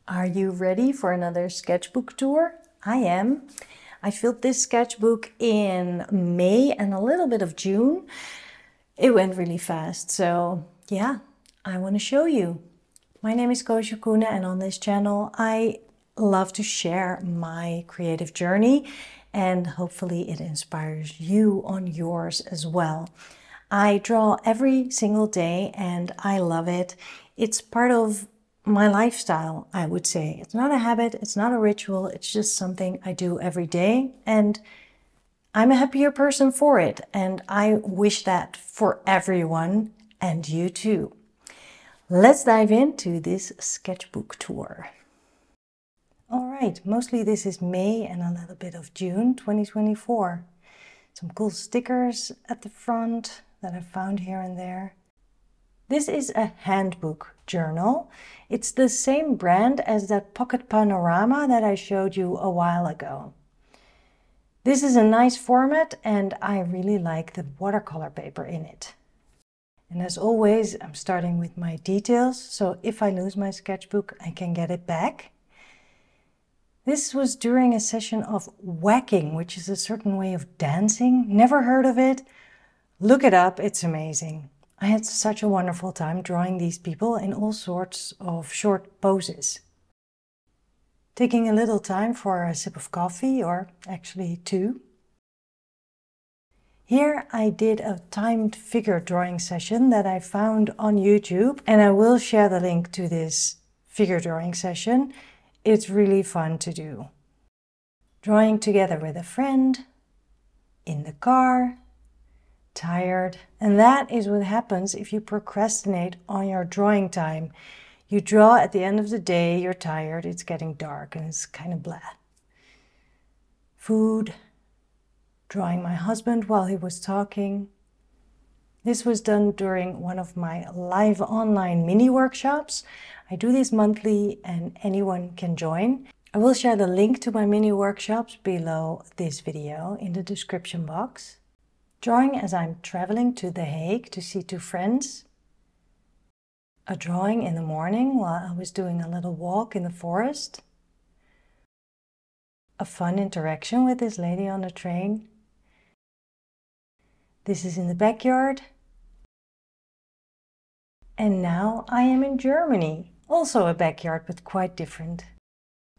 Are you ready for another sketchbook tour? I am. I filled this sketchbook in May and a little bit of June. It went really fast, so yeah, I want to show you. My name is Koosje Koenen and on this channel I love to share my creative journey and hopefully it inspires you on yours as well. I draw every single day and I love it. It's part of my lifestyle, I would say. It's not a habit, it's not a ritual, it's just something I do every day and I'm a happier person for it, and I wish that for everyone and you too. Let's dive into this sketchbook tour. Alright, mostly this is May and a little bit of June 2024. Some cool stickers at the front that I found here and there. This is a Handbook journal. It's the same brand as that pocket panorama that I showed you a while ago. This is a nice format and I really like the watercolor paper in it. And as always, I'm starting with my details, so if I lose my sketchbook, I can get it back. This was during a session of whacking, which is a certain way of dancing. Never heard of it? Look it up, it's amazing. I had such a wonderful time drawing these people in all sorts of short poses. Taking a little time for a sip of coffee, or actually two. Here I did a timed figure drawing session that I found on YouTube, and I will share the link to this figure drawing session. It's really fun to do. Drawing together with a friend, in the car, tired, and that is what happens if you procrastinate on your drawing time. You draw at the end of the day, you're tired, it's getting dark and it's kind of blah. Food, drawing my husband while he was talking. This was done during one of my live online mini workshops. I do this monthly and anyone can join. I will share the link to my mini workshops below this video in the description box. Drawing as I'm traveling to The Hague to see two friends. A drawing in the morning while I was doing a little walk in the forest. A fun interaction with this lady on the train. This is in the backyard. And now I am in Germany. Also a backyard, but quite different.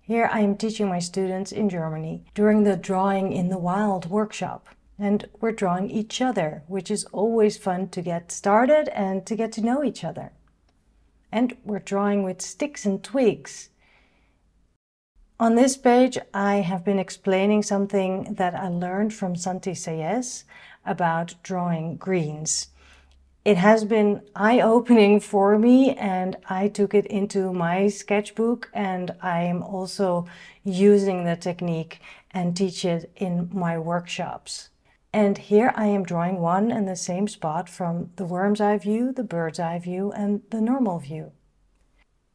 Here I am teaching my students in Germany during the Drawing in the Wild workshop. And we're drawing each other, which is always fun to get started and to get to know each other. And we're drawing with sticks and twigs. On this page I have been explaining something that I learned from Santi Sayes about drawing greens. It has been eye-opening for me and I took it into my sketchbook and I am also using the technique and teach it in my workshops. And here I am drawing one and the same spot from the worm's eye view, the bird's eye view and the normal view.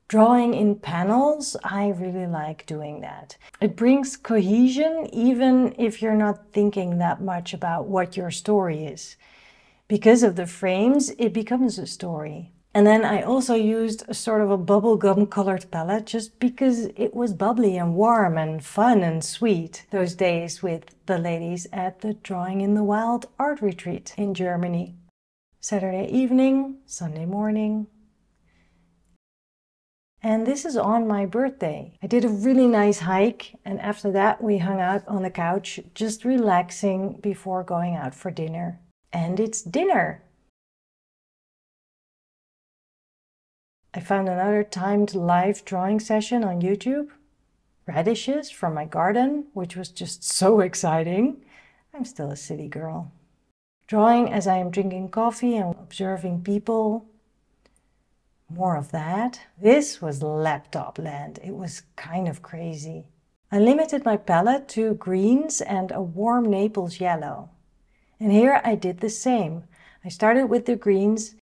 Drawing in panels, I really like doing that. It brings cohesion even if you're not thinking that much about what your story is. Because of the frames, it becomes a story. And then I also used a sort of a bubblegum colored palette just because it was bubbly and warm and fun and sweet those days with the ladies at the Drawing in the Wild art retreat in Germany. Saturday evening, Sunday morning. And this is on my birthday. I did a really nice hike and after that we hung out on the couch just relaxing before going out for dinner. And it's dinner! I found another timed live drawing session on YouTube. Radishes from my garden, which was just so exciting. I'm still a city girl. Drawing as I am drinking coffee and observing people. More of that. This was laptop land. It was kind of crazy. I limited my palette to greens and a warm Naples yellow. And here I did the same. I started with the greens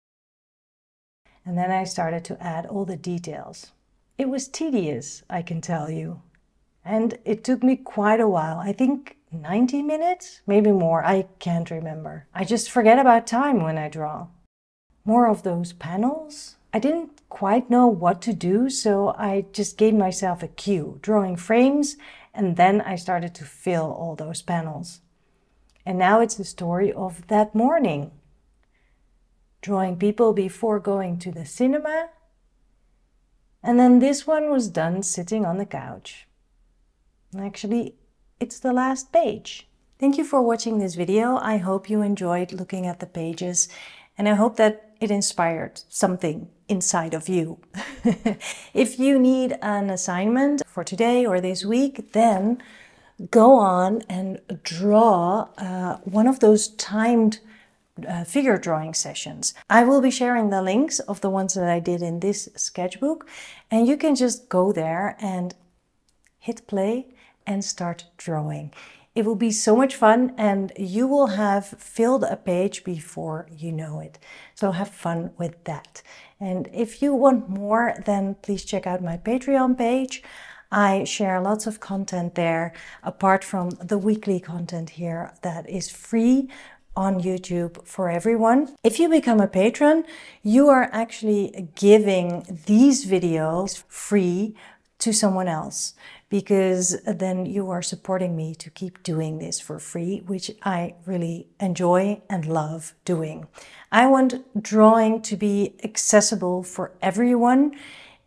and then I started to add all the details. It was tedious, I can tell you. And it took me quite a while. I think 90 minutes, maybe more, I can't remember. I just forget about time when I draw. More of those panels, I didn't quite know what to do, so I just gave myself a cue, drawing frames, and then I started to fill all those panels. And now it's the story of that morning. Drawing people before going to the cinema. And then this one was done sitting on the couch. Actually, it's the last page. Thank you for watching this video. I hope you enjoyed looking at the pages, and I hope that it inspired something inside of you. If you need an assignment for today or this week, then go on and draw one of those timed figure drawing sessions. I will be sharing the links of the ones that I did in this sketchbook, and you can just go there and hit play and start drawing. It will be so much fun, and you will have filled a page before you know it. So have fun with that. And if you want more, then please check out my Patreon page. I share lots of content there, apart from the weekly content here that is free on YouTube for everyone. If you become a patron, you are actually giving these videos free to someone else, because then you are supporting me to keep doing this for free, which I really enjoy and love doing. I want drawing to be accessible for everyone.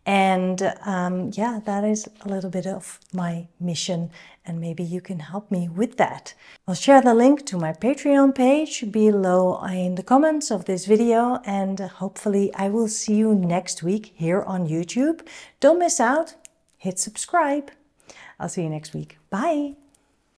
And yeah, that is a little bit of my mission, and maybe you can help me with that. I'll share the link to my Patreon page below in the comments of this video, and hopefully I will see you next week here on YouTube. Don't miss out, hit subscribe. I'll see you next week. Bye!